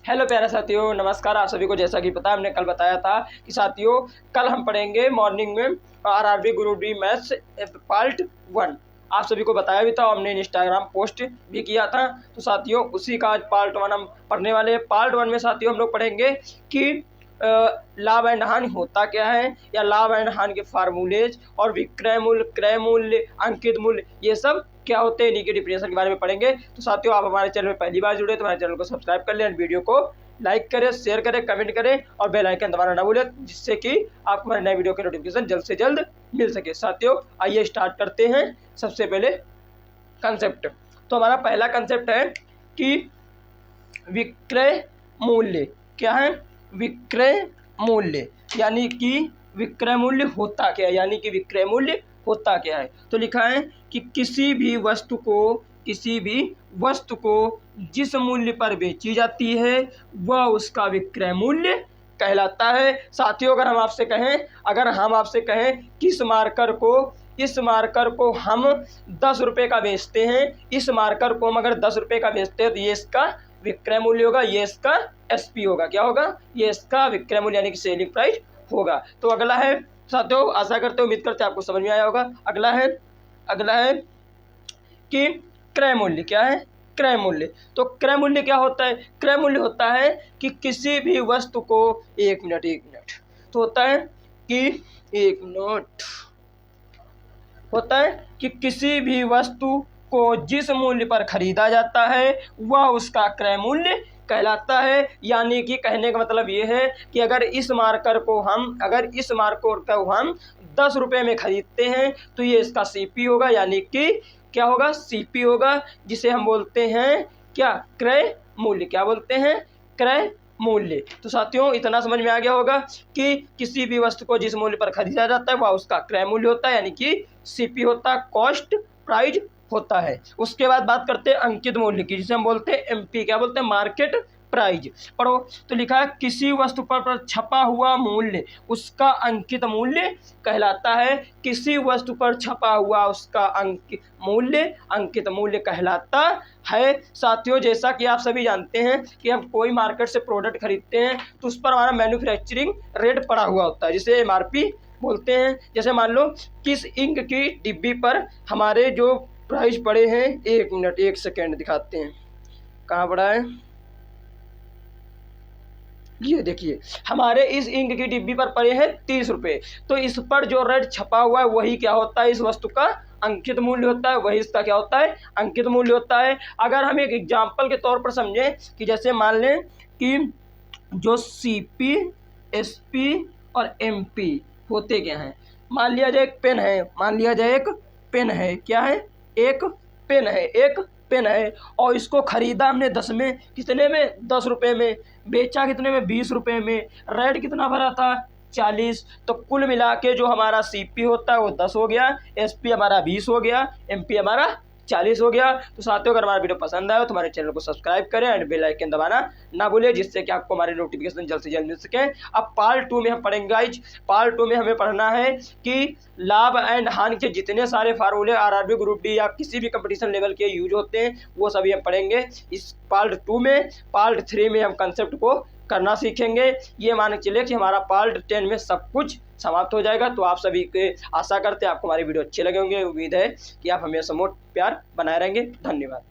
Hello प्यारे साथियों, नमस्कार आप सभी को। जैसा कि पता है, हमने कल बताया था कि साथियों कल हम पढ़ेंगे मॉर्निंग में RRB group D maths part 1। आप सभी को बताया भी था, हमने इंस्टाग्राम पोस्ट भी किया था। तो साथियों उसी का आज पार्ट 1 हम पढ़ने वाले हैं। पार्ट 1 में साथियों हम लोग पढ़ेंगे कि लाभ एंड हानि होता क्या है, या लाभ एंड हानि के फार्मूलेज और विक्रय मूल्य, क्रय मूल्य, अंकित मूल्य, ये सब क्या होते हैं, इनके डिफरेंशिएशन के बारे में पढ़ेंगे। तो साथियों आप हमारे चैनल में पहली बार जुड़े तो हमारे चैनल को सब्सक्राइब कर लें, वीडियो को लाइक करें, शेयर करें, कमेंट करें और बेल आइकन दबाना ना भूलें, जिससे कि आपको हमारे नए वीडियो के नोटिफिकेशन जल्द से जल्द मिल सके। साथियों आइए स्टार्ट करते हैं। सबसे पहले कंसेप्ट, तो हमारा पहला कंसेप्ट है कि विक्रय मूल्य। क्या है? विक्रय मूल्य, यानी कि विक्रय मूल्य होता क्या है, यानी कि विक्रय मूल्य होता क्या है। तो लिखा है कि किसी भी वस्तु को जिस मूल्य पर बेची जाती है वह उसका विक्रय मूल्य कहलाता है। साथियों अगर हम आपसे कहें कि इस मार्कर को हम 10 रुपये का बेचते हैं, इस मार्कर को हम अगर 10 रुपये का बेचते हैं तो ये इसका विक्रय मूल्य होगा, ये इसका एसपी होगा। क्या होगा? ये इसका विक्रय मूल्य यानी कि सेलिंग प्राइस होगा। तो अगला है साथियों, आशा करते उम्मीद करते आपको समझ में आया होगा। अगला है कि क्रय मूल्य। क्या है? क्रय मूल्य। तो क्रय मूल्य क्या होता है? क्रय मूल्य होता है कि किसी भी वस्तु को एक मिनट तो होता है कि किसी भी वस्तु को जिस मूल्य पर खरीदा जाता है वह उसका क्रय मूल्य कहलाता है। यानी कि कहने का मतलब ये है कि अगर इस मार्कर को हम 10 रुपये में खरीदते हैं तो ये इसका सीपी होगा, यानी कि क्या होगा? सीपी होगा, जिसे हम बोलते हैं क्या? क्रय मूल्य। क्या बोलते हैं? क्रय मूल्य। तो साथियों इतना समझ में आ गया होगा कि किसी भी वस्तु को जिस मूल्य पर खरीदा जाता है वह उसका क्रय मूल्य होता है, यानी कि सीपी होता है, कॉस्ट प्राइस होता है। उसके बाद बात करते हैं अंकित मूल्य की, जिसे हम बोलते हैं एमपी। क्या बोलते हैं? Market price. पढ़ो तो लिखा है किसी वस्तु पर छपा हुआ मूल्य उसका अंकित मूल्य कहलाता है। किसी वस्तु पर छपा हुआ उसका अंकित मूल्य कहलाता है। साथियों जैसा कि आप सभी जानते हैं कि हम कोई मार्केट से प्रोडक्ट खरीदते हैं तो उस पर हमारा मैन्युफैक्चरिंग रेट पड़ा हुआ होता है, जिसे एमआरपी बोलते हैं। जैसे मान लो किस इंक की डिब्बी पर हमारे जो प्राइस पड़े हैं, एक सेकेंड दिखाते हैं, कहाँ पड़ा है, ये देखिए हमारे इस इंक की डिब्बी पर पड़े हैं 30 रुपये। तो इस पर जो रेट छपा हुआ है वही क्या होता है? इस वस्तु का अंकित मूल्य होता है, वही इसका क्या होता है? अंकित मूल्य होता है। अगर हम एक एग्जाम्पल के तौर पर समझें कि जैसे मान लें कि जो सीपी, एसपी और एमपी होते क्या हैं। मान लिया जाए एक पेन है, क्या है? एक पेन है और इसको खरीदा हमने 10 में, कितने में? 10 रुपये में। बेचा कितने में? 20 रुपये में। रेट कितना भरा था? 40। तो कुल मिला के जो हमारा सीपी होता है वो 10 हो गया, एसपी हमारा 20 हो गया, एमपी हमारा 40 हो गया। तो साथियों अगर हमारा वीडियो पसंद आया तो हमारे चैनल को सब्सक्राइब करें एंड बेल आइकन दबाना ना भूलें, जिससे कि आपको हमारे नोटिफिकेशन जल्द से जल्द मिल सके। अब पार्ट 2 में हम पढ़ेंगे गाइज। पार्ट 2 में हमें पढ़ना है कि लाभ एंड हानि के जितने सारे फार्मूले आरआरबी ग्रुप डी या किसी भी कंपटीशन लेवल के यूज होते हैं वो सभी हम पढ़ेंगे इस पार्ट 2 में। पार्ट 3 में हम कंसेप्ट को करना सीखेंगे। ये मान के चलिए कि हमारा पार्ट 10 में सब कुछ समाप्त हो जाएगा। तो आप सभी के आशा करते हैं आपको हमारी वीडियो अच्छे लगे होंगे। उम्मीद है कि आप हमें समोट प्यार बनाए रहेंगे। धन्यवाद।